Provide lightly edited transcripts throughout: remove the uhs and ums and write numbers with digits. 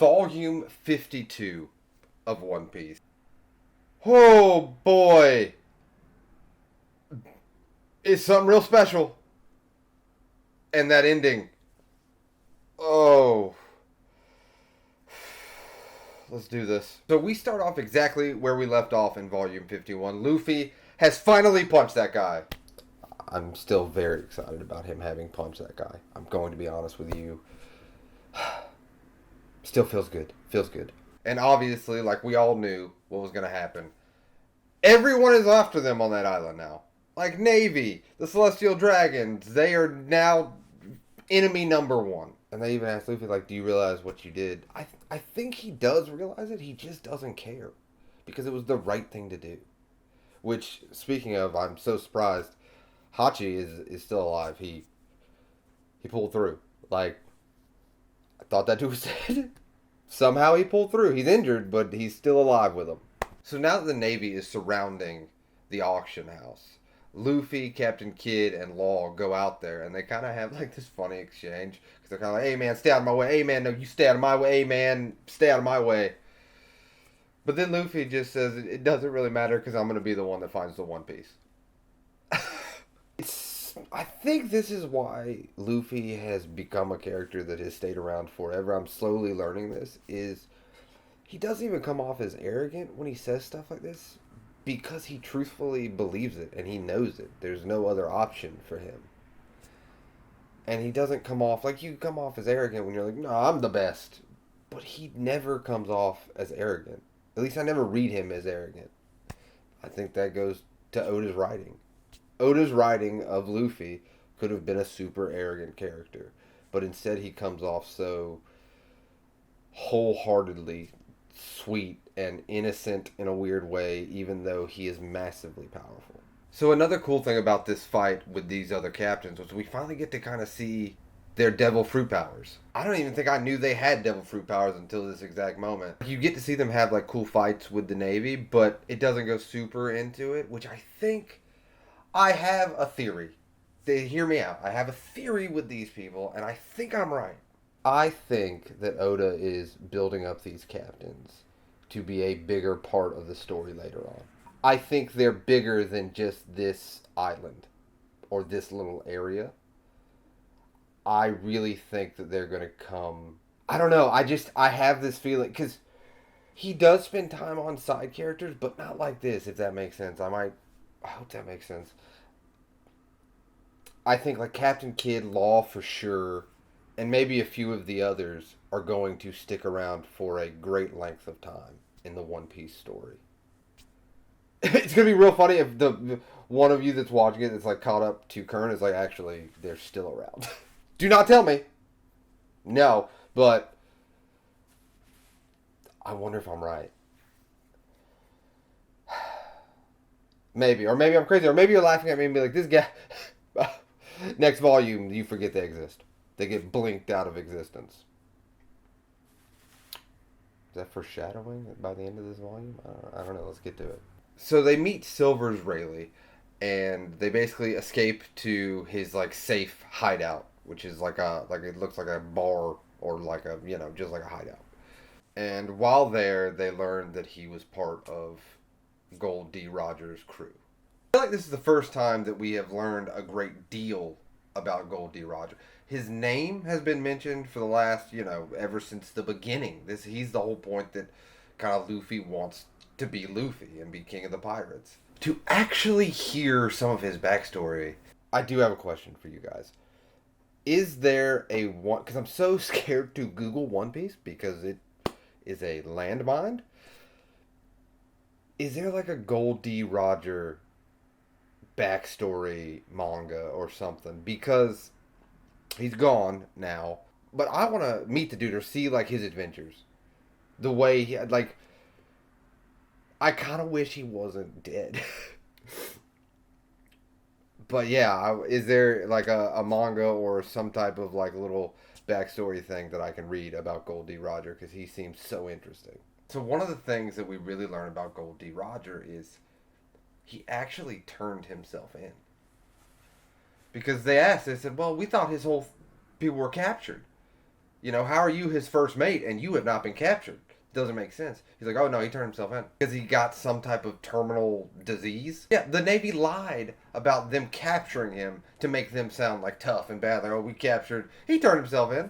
Volume 52 of One Piece. Oh boy! It's something real special. And that ending. Oh. Let's do this. So we start off exactly where we left off in Volume 51. Luffy has finally punched that guy. I'm still very excited about him having punched that guy. I'm going to be honest with you. Still feels good. Feels good. And obviously, like we all knew what was going to happen. Everyone is after them on that island now. Like Navy, the Celestial Dragons, they are now enemy number one. And they even asked Luffy, like, do you realize what you did? I think he does realize it. He just doesn't care. Because it was the right thing to do. Which, speaking of, I'm so surprised. Hachi is still alive. He pulled through. Like, I thought that dude was dead. Somehow he pulled through. He's injured, but he's still alive with him. So now that the Navy is surrounding the auction house, Luffy, Captain Kidd, and Law go out there, and they kind of have like this funny exchange. Because they're kind of like, hey man, stay out of my way. Hey man, no, you stay out of my way. Hey man, stay out of my way. But then Luffy just says, it doesn't really matter because I'm going to be the one that finds the One Piece. I think this is why Luffy has become a character that has stayed around forever. I'm slowly learning this, is he doesn't even come off as arrogant when he says stuff like this because he truthfully believes it and he knows it. There's no other option for him. And he doesn't come off, like you come off as arrogant when you're like, no, I'm the best. But he never comes off as arrogant. At least I never read him as arrogant. I think that goes to Oda's writing. Oda's writing of Luffy could have been a super arrogant character. But instead he comes off so wholeheartedly sweet and innocent in a weird way, even though he is massively powerful. So another cool thing about this fight with these other captains was we finally get to kind of see their devil fruit powers. I don't even think I knew they had devil fruit powers until this exact moment. You get to see them have like cool fights with the Navy, but it doesn't go super into it, which I think I have a theory. Hear me out. I have a theory with these people, and I think I'm right. I think that Oda is building up these captains to be a bigger part of the story later on. I think they're bigger than just this island or this little area. I really think that they're going to come... I don't know. I have this feeling, because he does spend time on side characters, but not like this, if that makes sense. I hope that makes sense. I think like Captain Kidd, Law for sure, and maybe a few of the others are going to stick around for a great length of time in the One Piece story. It's going to be real funny if the one of you that's watching it that's like caught up to current is like, actually, they're still around. Do not tell me. No, but I wonder if I'm right. Maybe. Or maybe I'm crazy. Or maybe you're laughing at me and be like, this guy... Next volume, you forget they exist. They get blinked out of existence. Is that foreshadowing by the end of this volume? I don't know. Let's get to it. So they meet Silver's Rayleigh, and they basically escape to his like safe hideout, which is like it looks like a bar or like a, you know, just like a hideout. And while there, they learned that he was part of Gold D. Rogers' crew. I feel like this is the first time that we have learned a great deal about Gold D. Rogers. His name has been mentioned for the last, you know, ever since the beginning. He's the whole point that kind of Luffy wants to be Luffy and be king of the pirates. To actually hear some of his backstory, I do have a question for you guys. Is there a one... Because I'm so scared to Google One Piece because it is a landmine. Is there like a Gold D. Roger backstory manga or something? Because he's gone now, but I want to meet the dude or see like his adventures, the way he like... I kind of wish he wasn't dead. But yeah, is there like a manga or some type of like little backstory thing that I can read about Gold D. Roger, because he seems so interesting. So one of the things that we really learn about Gold D. Roger is he actually turned himself in. Because they said, well, we thought his whole people were captured. You know, how are you his first mate and you have not been captured? Doesn't make sense. He's like, oh no, he turned himself in. Because he got some type of terminal disease? Yeah, the Navy lied about them capturing him to make them sound like tough and bad. Like, oh, we captured. He turned himself in.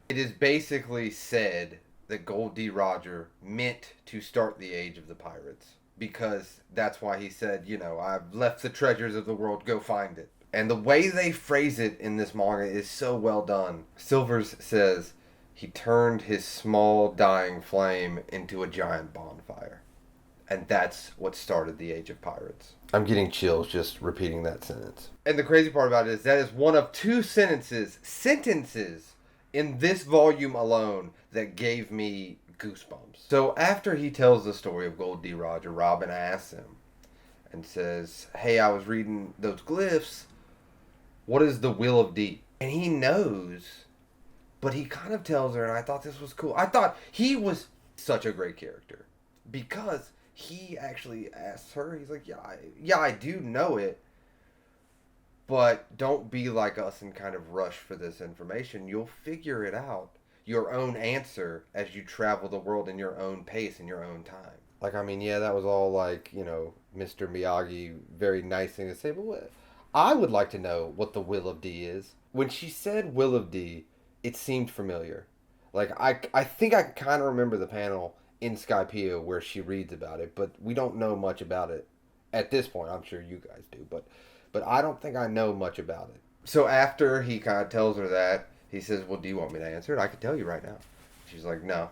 It is basically said that Gold D. Roger meant to start the Age of the Pirates. Because that's why he said, you know, I've left the treasures of the world, go find it. And the way they phrase it in this manga is so well done. Silvers says, he turned his small dying flame into a giant bonfire. And that's what started the Age of Pirates. I'm getting chills just repeating that sentence. And the crazy part about it is that is one of two sentences in this volume alone that gave me goosebumps. So after he tells the story of Gold D. Roger, Robin asks him and says, hey, I was reading those glyphs. What is the will of D? And he knows, but he kind of tells her, and I thought this was cool. I thought he was such a great character because he actually asks her, he's like, yeah, I do know it, but don't be like us and kind of rush for this information. You'll figure it out, your own answer, as you travel the world in your own pace, in your own time. Like, I mean, yeah, that was all like, you know, Mr. Miyagi, very nice thing to say, but what? I would like to know what the will of D is. When she said will of D, it seemed familiar. Like, I think I kind of remember the panel in Skypiea where she reads about it, but we don't know much about it at this point. I'm sure you guys do, but I don't think I know much about it. So after he kind of tells her that, he says, well, do you want me to answer it? I can tell you right now. She's like, no,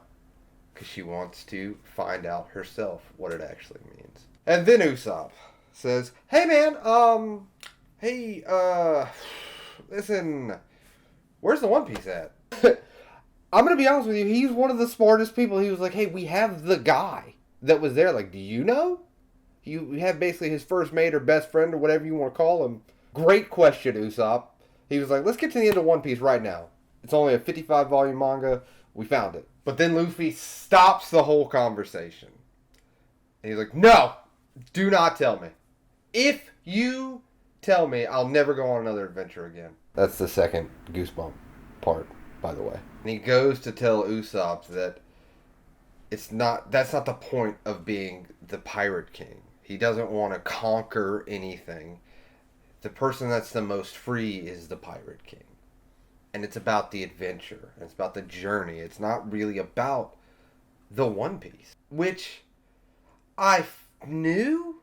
because she wants to find out herself what it actually means. And then Usopp says, hey, man, listen, where's the One Piece at? I'm going to be honest with you, he's one of the smartest people. He was like, hey, we have the guy that was there. Like, do you know? You have basically his first mate or best friend or whatever you want to call him. Great question, Usopp. He was like, let's get to the end of One Piece right now. It's only a 55-volume manga. We found it. But then Luffy stops the whole conversation. And he's like, no, do not tell me. If you tell me, I'll never go on another adventure again. That's the second goosebump part, by the way. And he goes to tell Usopp that that's not the point of being the Pirate King. He doesn't want to conquer anything. The person that's the most free is the Pirate King. And it's about the adventure. It's about the journey. It's not really about the One Piece. Which I knew,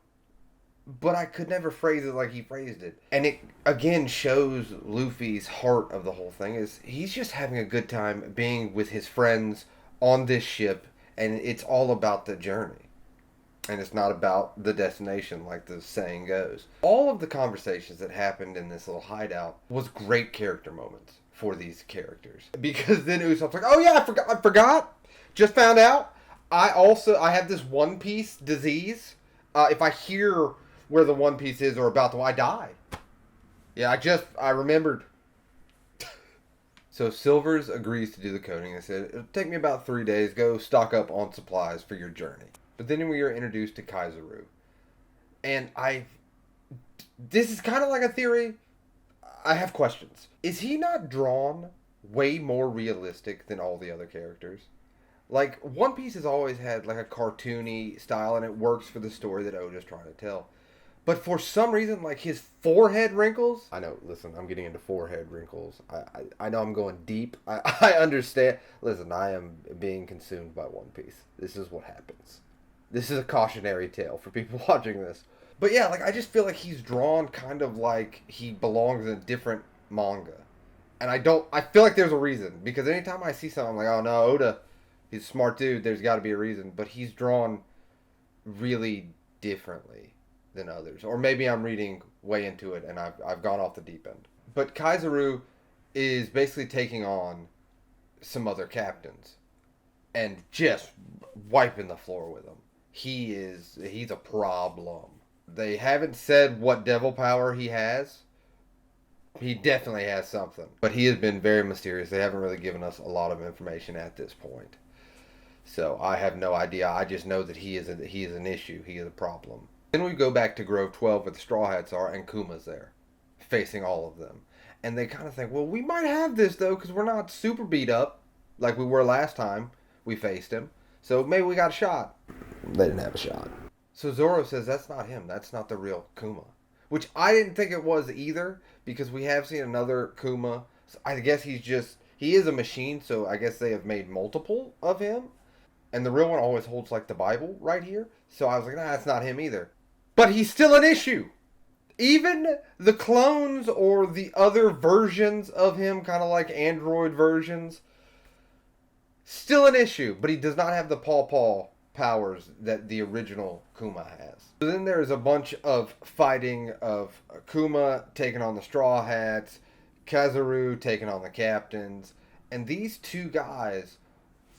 but I could never phrase it like he phrased it. And it, again, shows Luffy's heart of the whole thing. Is he's just having a good time being with his friends on this ship. And it's all about the journey. And it's not about the destination, like the saying goes. All of the conversations that happened in this little hideout was great character moments for these characters. Because then Usopp's like, oh yeah, I forgot. Just found out. I have this One Piece disease. If I hear where the One Piece is or about to, I die. Yeah, I remembered. So Silvers agrees to do the coding. They said, it'll take me about 3 days. Go stock up on supplies for your journey. But then we are introduced to Kaizaru. And this is kind of like a theory. I have questions. Is he not drawn way more realistic than all the other characters? Like, One Piece has always had like a cartoony style, and it works for the story that Oda's trying to tell. But for some reason, like his forehead wrinkles... I know, listen, I'm getting into forehead wrinkles. I know I'm going deep. I understand. Listen, I am being consumed by One Piece. This is what happens. This is a cautionary tale for people watching this. But yeah, like I just feel like he's drawn kind of like he belongs in a different manga. And I feel like there's a reason. Because anytime I see something, I'm like, oh no, Oda, he's a smart dude, there's got to be a reason. But he's drawn really differently than others. Or maybe I'm reading way into it and I've gone off the deep end. But Kaizaru is basically taking on some other captains and just wiping the floor with them. He's a problem. They haven't said what devil power he has. He definitely has something. But he has been very mysterious. They haven't really given us a lot of information at this point. So I have no idea. I just know that he is an issue. He is a problem. Then we go back to Grove 12 where the Straw Hats are and Kuma's there. Facing all of them. And they kind of think, well, we might have this though because we're not super beat up. like we were last time we faced him. So maybe we got a shot. They didn't have a shot. So Zoro says that's not him. That's not the real Kuma. Which I didn't think it was either, because we have seen another Kuma. So I guess he is a machine, so I guess they have made multiple of him. And the real one always holds like the Bible right here. So I was like, nah, that's not him either. But he's still an issue. Even the clones or the other versions of him, kind of like android versions, still an issue. But he does not have the Paw powers that the original Kuma has. So then there's a bunch of fighting of Kuma taking on the Straw Hats, Kazoru taking on the captains, and these two guys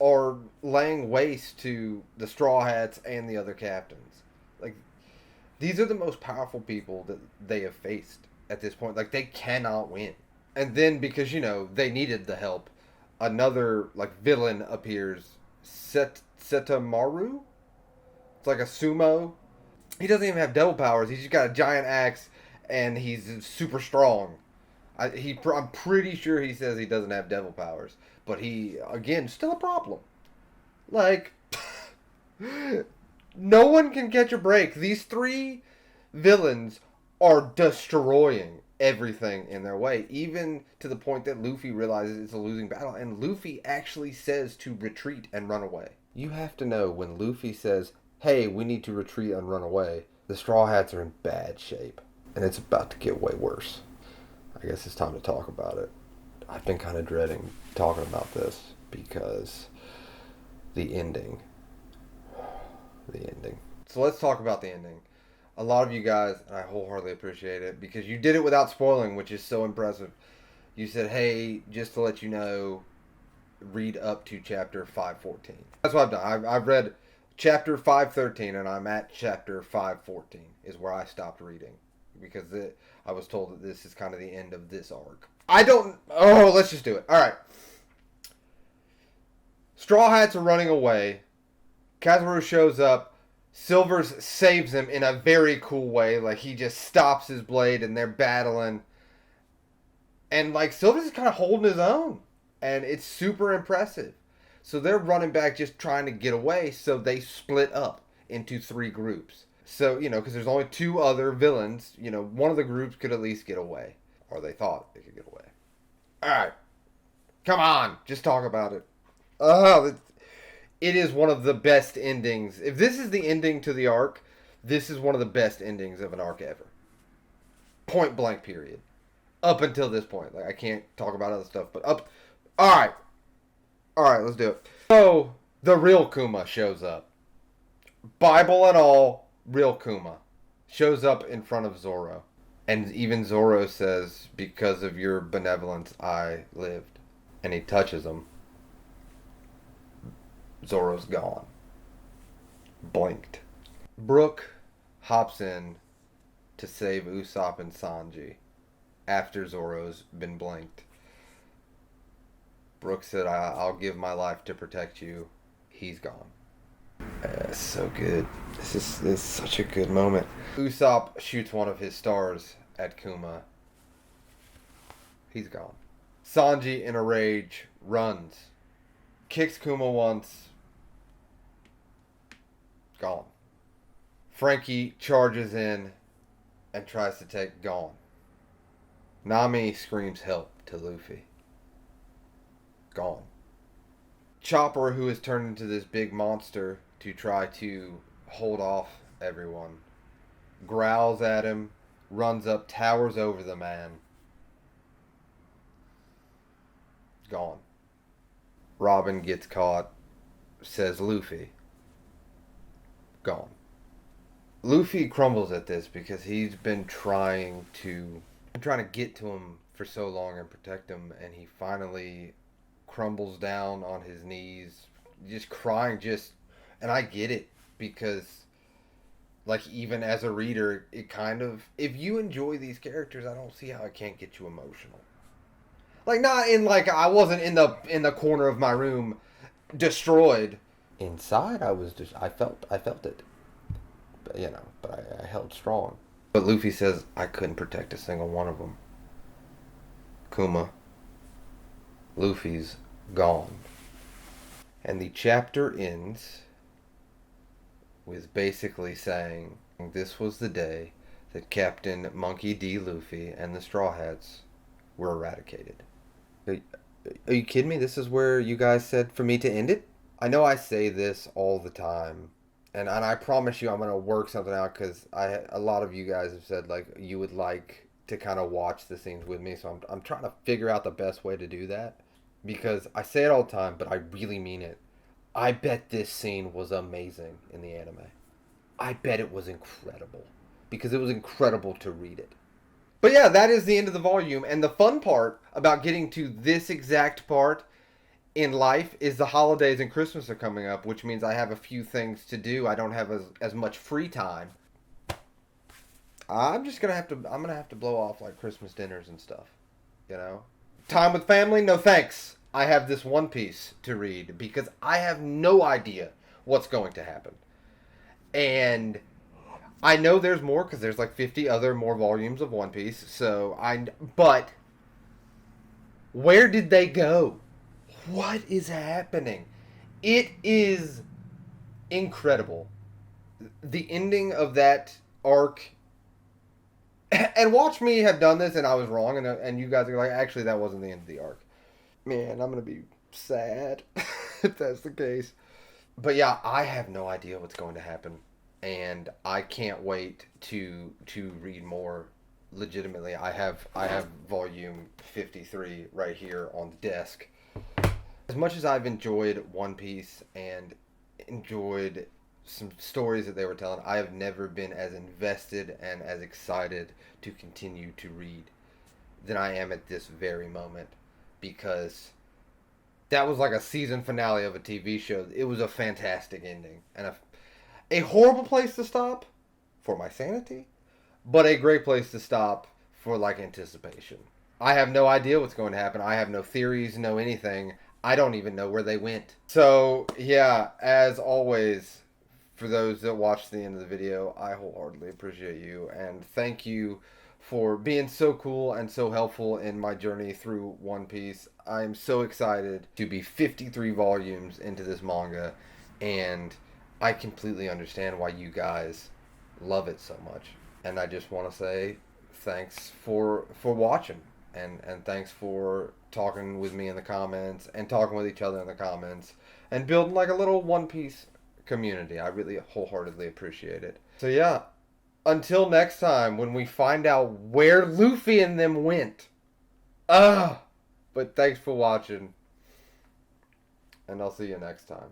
are laying waste to the Straw Hats and the other captains. Like, these are the most powerful people that they have faced at this point. Like, they cannot win. And then, because, you know, they needed the help, another, like, villain appears. Setamaru? It's like a sumo. He doesn't even have devil powers. He's just got a giant axe, and he's super strong. I'm pretty sure he says he doesn't have devil powers. But he, again, still a problem. Like, no one can catch a break. These three villains are destroying everything in their way, even to the point that Luffy realizes it's a losing battle, and Luffy actually says to retreat and run away. You have to know, when Luffy says, hey, we need to retreat and run away, the Straw Hats are in bad shape, and it's about to get way worse. I guess it's time to talk about it. I've been kind of dreading talking about this because the ending. So let's talk about the ending. A lot of you guys, and I wholeheartedly appreciate it, because you did it without spoiling, which is so impressive. You said, hey, just to let you know, read up to chapter 514. That's what I've done. I've read chapter 513, and I'm at chapter 514 is where I stopped reading, because I was told that this is kind of the end of this arc. Let's just do it. All right. Straw Hats are running away. Kazoru shows up. Silvers saves him in a very cool way. Like, he just stops his blade and they're battling. And, like, Silvers is kind of holding his own. And it's super impressive. So they're running back just trying to get away. So they split up into 3 groups. So, you know, because there's only 2 other villains. You know, one of the groups could at least get away. Or they thought they could get away. Alright. Come on. Just talk about it. It is one of the best endings. If this is the ending to the arc, this is one of the best endings of an arc ever. Point blank, period. Up until this point. Like, I can't talk about other stuff, but up. Alright, let's do it. So, the real Kuma shows up. Bible and all, real Kuma. Shows up in front of Zoro. And even Zoro says, because of your benevolence, I lived. And he touches him. Zoro's gone. Blinked. Brook hops in to save Usopp and Sanji after Zoro's been blinked. Brook said, I'll give my life to protect you. He's gone. So good. This is such a good moment. Usopp shoots one of his stars at Kuma. He's gone. Sanji, in a rage, runs. Kicks Kuma once. Gone. Frankie charges in and tries to take Gone. Nami screams help to Luffy. Gone. Chopper, who has turned into this big monster to try to hold off everyone, growls at him, runs up, towers over the man. Gone. Robin gets caught, says Luffy. Gone. Luffy crumbles at this because he's been trying to get to him for so long and protect him, and he finally crumbles down on his knees, just crying, and I get it, because, like, even as a reader, it kind of, if you enjoy these characters, I don't see how it can't get you emotional. Like, not in, like, I wasn't in the corner of my room destroyed. Inside, I felt it. But, you know, but I held strong. But Luffy says, I couldn't protect a single one of them. Kuma. Luffy's gone. And the chapter ends with basically saying this was the day that Captain Monkey D. Luffy and the Straw Hats were eradicated. Are you kidding me? This is where you guys said for me to end it? I know I say this all the time, and I promise you I'm gonna work something out because a lot of you guys have said like you would like to kind of watch the scenes with me, so I'm trying to figure out the best way to do that because I say it all the time, but I really mean it. I bet this scene was amazing in the anime. I bet it was incredible because it was incredible to read it. But yeah, that is the end of the volume, and the fun part about getting to this exact part in life is the holidays and Christmas are coming up, which means I have a few things to do. I don't have as much free time. I'm gonna have to blow off like Christmas dinners and stuff. You know? Time with family? No thanks. I have this One Piece to read because I have no idea what's going to happen. And I know there's more because there's like 50 other more volumes of One Piece. But where did they go? What is happening? It is incredible. The ending of that arc, and watch me have done this and I was wrong, and you guys are like, actually, that wasn't the end of the arc. Man, I'm gonna be sad if that's the case. But yeah, I have no idea what's going to happen, and I can't wait to read more. Legitimately, I have volume 53 right here on the desk. As much as I've enjoyed One Piece and enjoyed some stories that they were telling, I have never been as invested and as excited to continue to read than I am at this very moment because that was like a season finale of a TV show. It was a fantastic ending and a horrible place to stop for my sanity, but a great place to stop for like anticipation. I have no idea what's going to happen. I have no theories, no anything. I don't even know where they went. So, yeah, as always, for those that watched the end of the video, I wholeheartedly appreciate you. And thank you for being so cool and so helpful in my journey through One Piece. I'm so excited to be 53 volumes into this manga. And I completely understand why you guys love it so much. And I just want to say thanks for watching. And thanks for talking with me in the comments and talking with each other in the comments and building like a little One Piece community. I really wholeheartedly appreciate it. So yeah, until next time when we find out where Luffy and them went. But thanks for watching, and I'll see you next time.